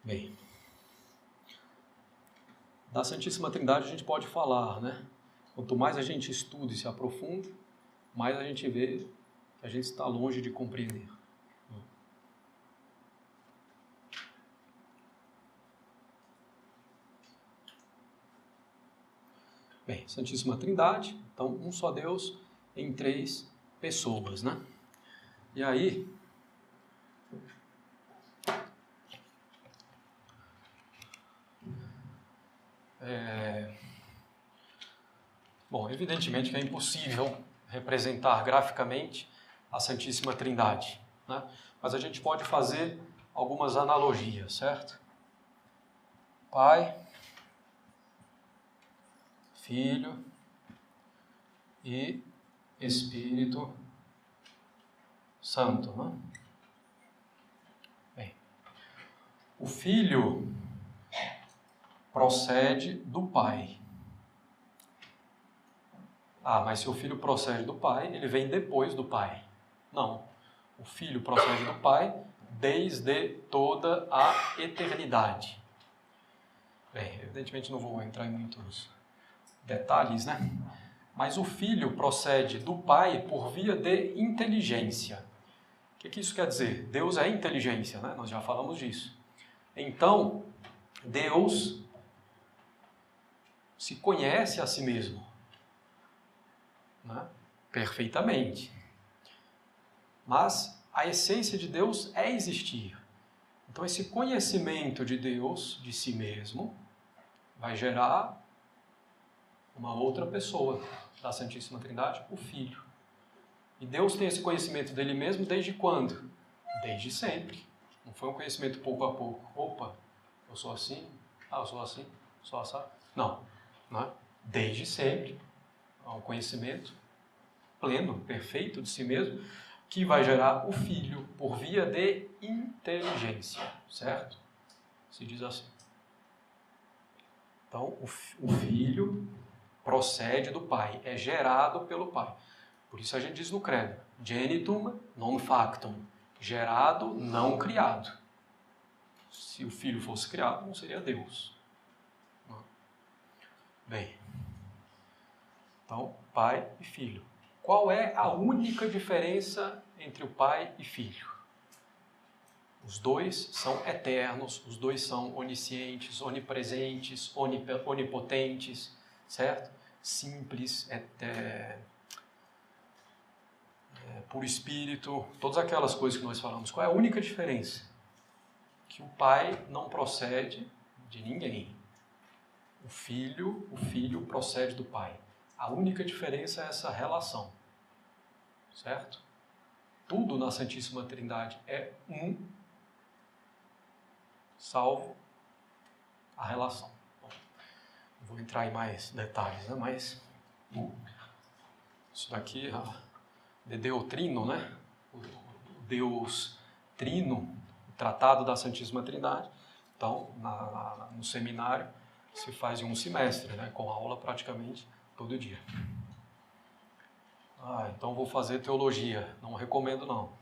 Bem, da Santíssima Trindade a gente pode falar, né? Quanto mais a gente estuda e se aprofunda, mais a gente vê que a gente está longe de compreender. Bem, Santíssima Trindade, então um só Deus em 3 pessoas, né? E aí, bom, evidentemente que é impossível representar graficamente a Santíssima Trindade, né? Mas a gente pode fazer algumas analogias, certo? Pai, Filho e Espírito Santo, né? Bem, o Filho procede do Pai. Mas se o Filho procede do Pai, ele vem depois do Pai. Não. O Filho procede do Pai desde toda a eternidade. Bem, evidentemente não vou entrar em muitos detalhes, né? Mas o Filho procede do Pai por via de inteligência. O que isso quer dizer? Deus é inteligência, né? Nós já falamos disso. Então, Deus se conhece a si mesmo, né? Perfeitamente. Mas a essência de Deus é existir. Então esse conhecimento de Deus, de si mesmo, vai gerar uma outra pessoa da Santíssima Trindade, o Filho. E Deus tem esse conhecimento dele mesmo desde quando? Desde sempre. Não foi um conhecimento pouco a pouco. Opa, eu sou assim, eu sou assim, sou assado. Não, né? Desde sempre. É um conhecimento pleno, perfeito de si mesmo, que vai gerar o Filho por via de inteligência, certo? Se diz assim. Então, o Filho procede do Pai, é gerado pelo Pai. Por isso a gente diz no credo, genitum non factum, gerado, não criado. Se o Filho fosse criado, não seria Deus. Bem, então, Pai e Filho. Qual é a única diferença entre o Pai e Filho? Os dois são eternos, os dois são oniscientes, onipresentes, onipotentes, certo? Simples, puro espírito, todas aquelas coisas que nós falamos. Qual é a única diferença? Que o Pai não procede de ninguém. O Filho procede do Pai. A única diferença é essa relação, certo? Tudo na Santíssima Trindade é um, salvo a relação. Bom, não vou entrar em mais detalhes, né? Mas isso daqui é de Deotrino, né? O Deus Trino, o Tratado da Santíssima Trindade. Então, no seminário, se faz em um semestre, né? Com aula praticamente todo dia. Então vou fazer teologia. Não recomendo, não.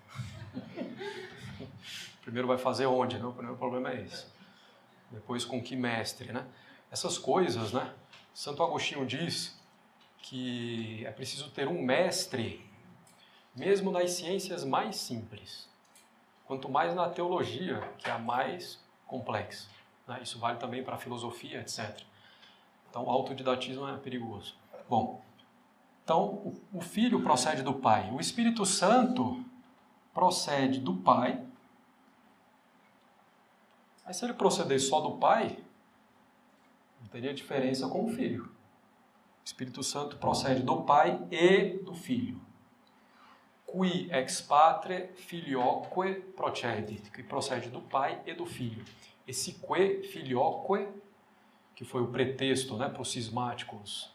Primeiro vai fazer onde, né? O primeiro problema é esse. Depois com que mestre, né? Essas coisas, né? Santo Agostinho diz que é preciso ter um mestre, mesmo nas ciências mais simples. Quanto mais na teologia, que é a mais complexa. Né? Isso vale também para a filosofia, etc. Então, o autodidatismo é perigoso. Bom, então, o Filho procede do Pai. O Espírito Santo procede do Pai. Mas se ele proceder só do Pai, não teria diferença com o Filho. O Espírito Santo procede do Pai e do Filho. qui ex patre filioque procedit, que procede do pai e do filho. Esse que, filioque, que foi o pretexto, né, para os cismáticos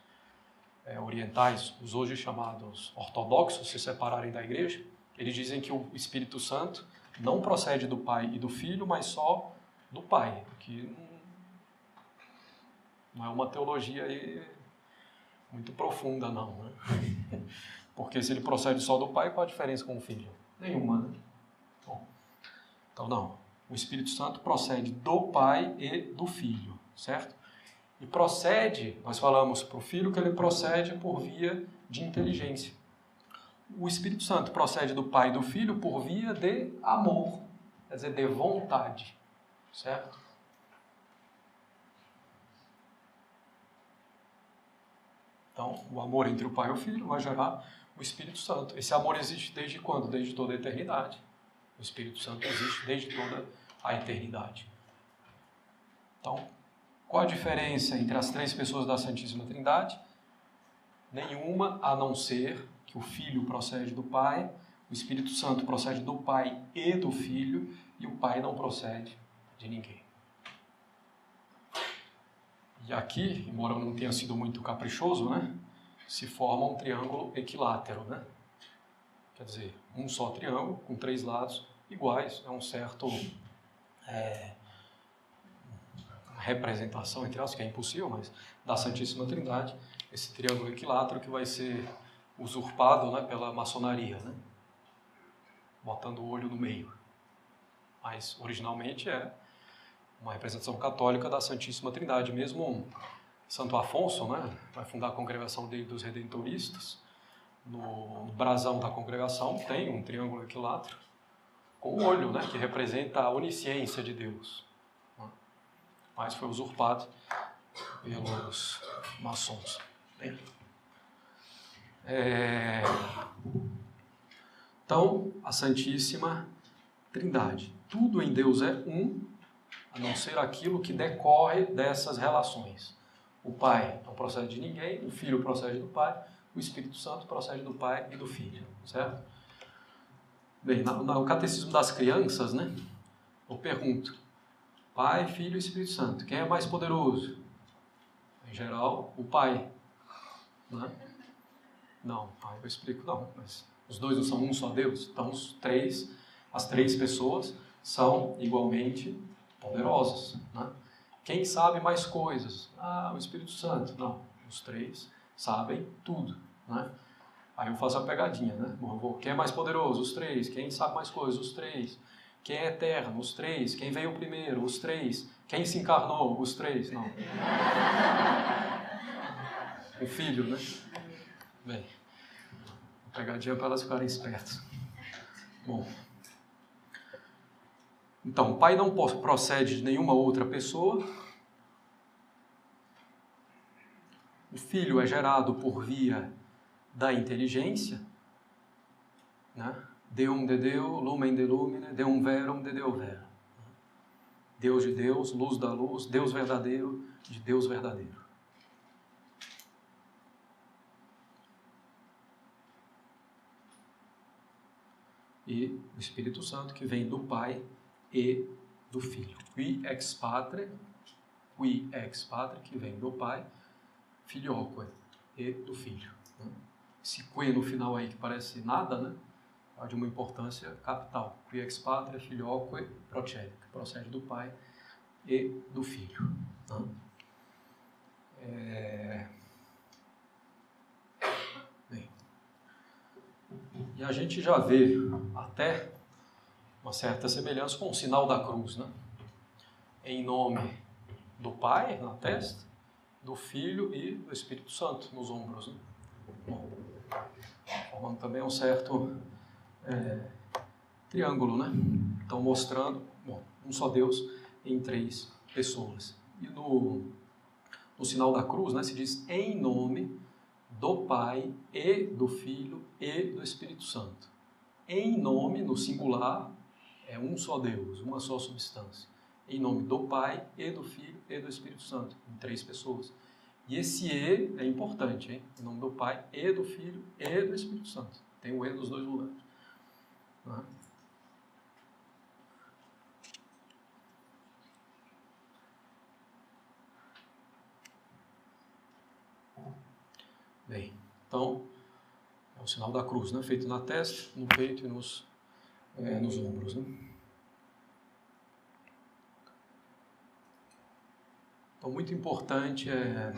orientais, os hoje chamados ortodoxos, se separarem da igreja, eles dizem que o Espírito Santo não procede do pai e do filho, mas só do pai, que não é uma teologia aí muito profunda, não, né? Porque se ele procede só do pai, qual a diferença com o filho? Nenhuma, né? Bom, então, não. O Espírito Santo procede do pai e do filho, certo? E procede, nós falamos para o filho que ele procede por via de inteligência. O Espírito Santo procede do pai e do filho por via de amor, quer dizer, de vontade, certo? Então, o amor entre o pai e o filho vai gerar o Espírito Santo. Esse amor existe desde quando? Desde toda a eternidade. O Espírito Santo existe desde toda a eternidade. Então, qual a diferença entre as três pessoas da Santíssima Trindade? Nenhuma, a não ser que o Filho procede do Pai, o Espírito Santo procede do Pai e do Filho, e o Pai não procede de ninguém. E aqui, embora não tenha sido muito caprichoso, né, se forma um triângulo equilátero, né? Quer dizer, um só triângulo com três lados iguais, é um certo representação, entre aspas, que é impossível, mas da Santíssima Trindade, esse triângulo equilátero que vai ser usurpado, né, pela maçonaria, né? Botando o olho no meio. Mas, originalmente, é uma representação católica da Santíssima Trindade. Mesmo Santo Afonso, né, vai fundar a congregação dele dos Redentoristas, no brasão da congregação tem um triângulo equilátero com o olho, né, que representa a onisciência de Deus. Mas foi usurpado pelos maçons. Então, a Santíssima Trindade. Tudo em Deus é um, a não ser aquilo que decorre dessas relações. O Pai não procede de ninguém, o Filho procede do Pai, o Espírito Santo procede do Pai e do Filho, certo? Bem, no Catecismo das Crianças, né, eu pergunto, Pai, Filho e Espírito Santo, quem é mais poderoso? Em geral, o Pai, né? Não, aí eu explico, não, mas os dois não são um só Deus? Então, as três pessoas são igualmente poderosas, né? Quem sabe mais coisas? O Espírito Santo. Não, os três sabem tudo, né? Aí eu faço a pegadinha, né? Quem é mais poderoso? Os três. Quem sabe mais coisas? Os três. Quem é eterno? Os três. Quem veio primeiro? Os três. Quem se encarnou? Os três. Não. O Filho, né? Bem, pegadinha para elas ficarem espertas. Bom, então, o Pai não procede de nenhuma outra pessoa. O Filho é gerado por via da inteligência, né? Deum de Deo, lumen de lumine, Deum verum de Deo vera. Deus de Deus, luz da luz, Deus verdadeiro de Deus verdadeiro. E o Espírito Santo, que vem do Pai e do Filho. Qui ex patre, que vem do Pai, filioque, e do Filho. Esse qui no final aí, que parece nada, né? É de uma importância capital. Qui ex patre, filioque, procede, que procede do Pai e do Filho. Bem, e a gente já vê até uma certa semelhança com o sinal da cruz, né? Em nome do Pai, na testa, do Filho e do Espírito Santo, nos ombros, né? Bom, formando também um certo triângulo, né? Então, mostrando, um só Deus em três pessoas. E no sinal da cruz, né, se diz em nome do Pai e do Filho e do Espírito Santo. Em nome, no singular, é um só Deus, uma só substância. Em nome do Pai e do Filho e do Espírito Santo, em três pessoas. E esse E é importante, hein? Em nome do Pai e do Filho e do Espírito Santo. Tem o E nos dois lugares. Né? Bem, então, é o sinal da cruz, né? Feito na testa, no peito e nos ombros. Né? Então, muito importante é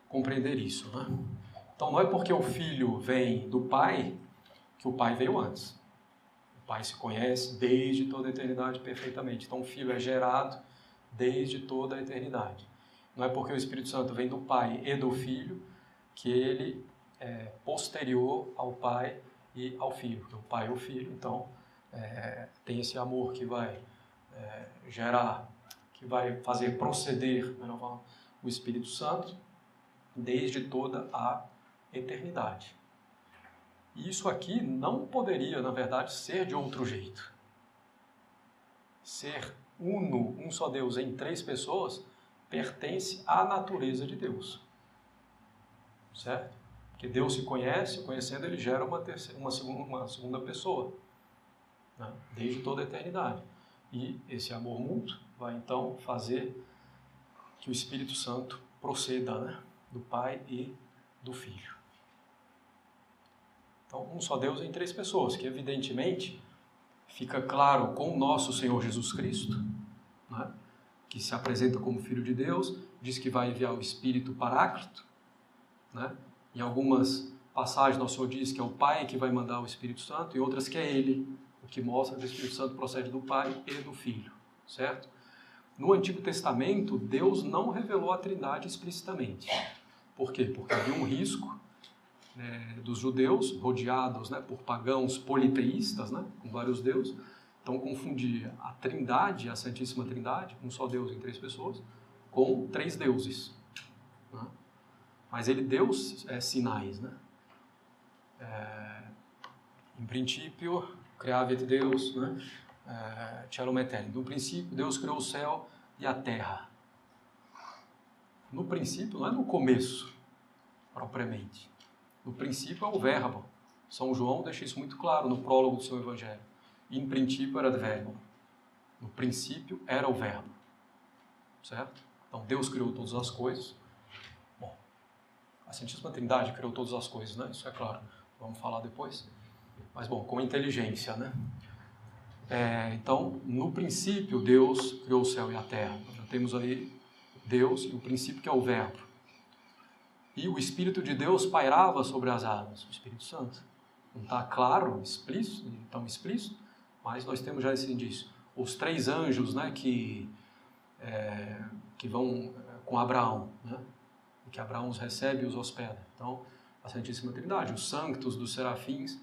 compreender isso. Né? Então, não é porque o filho vem do pai que o pai veio antes. O pai se conhece desde toda a eternidade perfeitamente. Então, o filho é gerado desde toda a eternidade. Não é porque o Espírito Santo vem do pai e do filho que ele é posterior ao pai e ao filho. Porque o pai e o filho, então, tem esse amor que vai gerar, que vai fazer proceder o Espírito Santo desde toda a eternidade. E isso aqui não poderia, na verdade, ser de outro jeito. Ser um só Deus em três pessoas pertence à natureza de Deus. Certo? Porque Deus se conhece, conhecendo ele gera uma segunda pessoa, né? Desde toda a eternidade. E esse amor mútuo vai então fazer que o Espírito Santo proceda, né? Do Pai e do Filho. Então, um só Deus em três pessoas, que evidentemente fica claro com o nosso Senhor Jesus Cristo, né? Que se apresenta como Filho de Deus, diz que vai enviar o Espírito Paráclito, né? Em algumas passagens, nosso Senhor diz que é o Pai que vai mandar o Espírito Santo, e outras que é Ele, o que mostra que o Espírito Santo procede do Pai e do Filho, certo? No Antigo Testamento, Deus não revelou a Trindade explicitamente. Por quê? Porque havia um risco dos judeus, rodeados, né, por pagãos politeístas, né, com vários deuses, então confundia a Trindade, a Santíssima Trindade, um só Deus em três pessoas, com três deuses. Né? Mas ele deu sinais, né? Em princípio, criavit Deus, né? Celum et terra. No princípio, Deus criou o céu e a terra. No princípio, não é no começo, propriamente. No princípio é o verbo. São João deixa isso muito claro no prólogo do seu evangelho. In princípio era verbo. No princípio era o verbo. Certo? Então Deus criou todas as coisas. Bom, a Santíssima Trindade criou todas as coisas, né? Isso é claro. Vamos falar depois. Mas, bom, com inteligência, né? Então, no princípio, Deus criou o céu e a terra. Nós já temos aí Deus e o princípio que é o verbo. E o Espírito de Deus pairava sobre as águas, o Espírito Santo. Não está claro, explícito, tão explícito, mas nós temos já esse indício. Os três anjos, né, que vão com Abraão, né? Que Abraão os recebe e os hospeda. Então, a Santíssima Trindade, os sanctos dos serafins,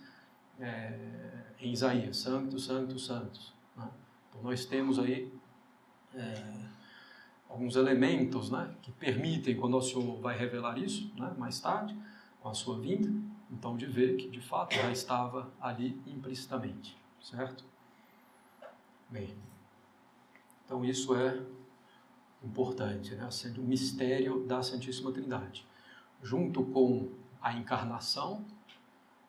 em Isaías, santos, santos, santos. Né? Então, nós temos aí alguns elementos, né, que permitem, quando o Senhor vai revelar isso, né, mais tarde, com a sua vinda, então de ver que, de fato, já estava ali implicitamente. Certo? Bem, então isso é importante, né? O mistério da Santíssima Trindade. Junto com a encarnação,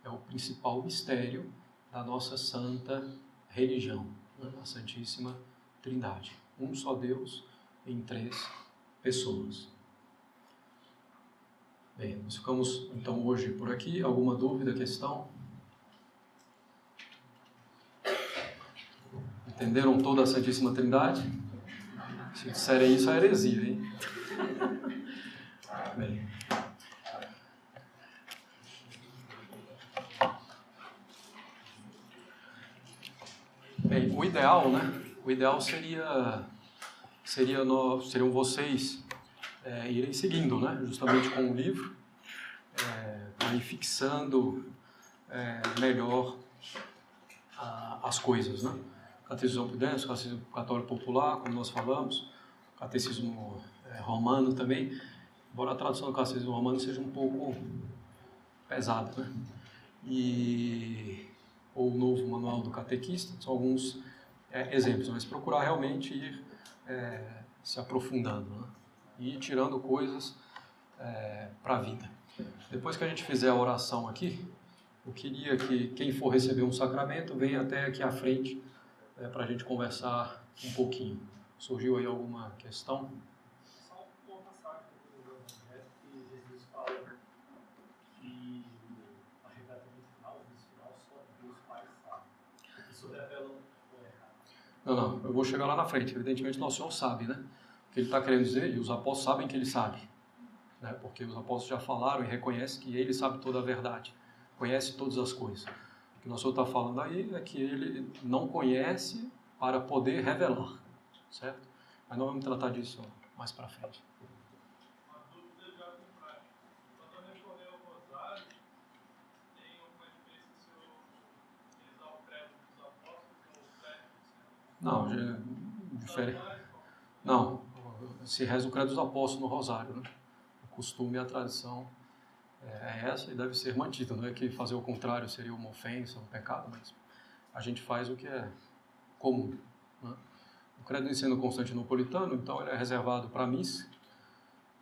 é o principal mistério da nossa santa religião, né? A Santíssima Trindade. Um só Deus em três pessoas. Bem, nós ficamos então hoje por aqui. Alguma dúvida, questão? Entenderam toda a Santíssima Trindade? Se disserem isso, é heresia, hein? Bem. Bem, o ideal, né? O ideal seriam vocês irem seguindo, né? Justamente com o livro, para ir fixando melhor as coisas, né? Catecismo Amplidense, Catecismo Católico Popular, como nós falamos, Catecismo Romano também, embora a tradução do Catecismo Romano seja um pouco pesada, né? Ou o novo Manual do Catequista, são alguns exemplos, mas procurar realmente ir se aprofundando, né? E ir tirando coisas para a vida. Depois que a gente fizer a oração aqui, Eu queria que quem for receber um sacramento venha até aqui à frente para a gente conversar um pouquinho. Surgiu aí alguma questão?
Só uma passagem do Evangelho que Jesus fala que o arrebatamento final, o final, só Deus Pai sabe. Isso revela ou errado?
Não, eu vou chegar lá na frente. Evidentemente, Nosso Senhor sabe, né? O que ele está querendo dizer, e os apóstolos sabem que ele sabe, né? Porque os apóstolos já falaram e reconhecem que ele sabe toda a verdade, conhece todas as coisas. O que Nosso Senhor está falando aí é que ele não conhece para poder revelar, certo? Mas nós vamos tratar disso mais para frente.
Uma dúvida já com prática. Quando eu recorrer ao rosário, tem alguma diferença se eu utilizar o credo dos apóstolos ou o credo do Senhor?
Não, já é diferente. Não, se reza o credo dos apóstolos no rosário, né? O costume e a tradição é essa e deve ser mantida. Não é que fazer o contrário seria uma ofensa, um pecado, mas a gente faz o que é comum, né? O credo do ensino constantinopolitano, então, ele é reservado para a missa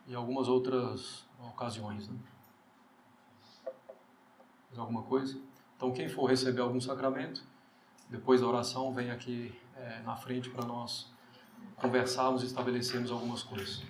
e algumas outras ocasiões, né? Mais alguma coisa? Então, quem for receber algum sacramento, depois da oração, vem aqui na frente para nós conversarmos e estabelecermos algumas coisas.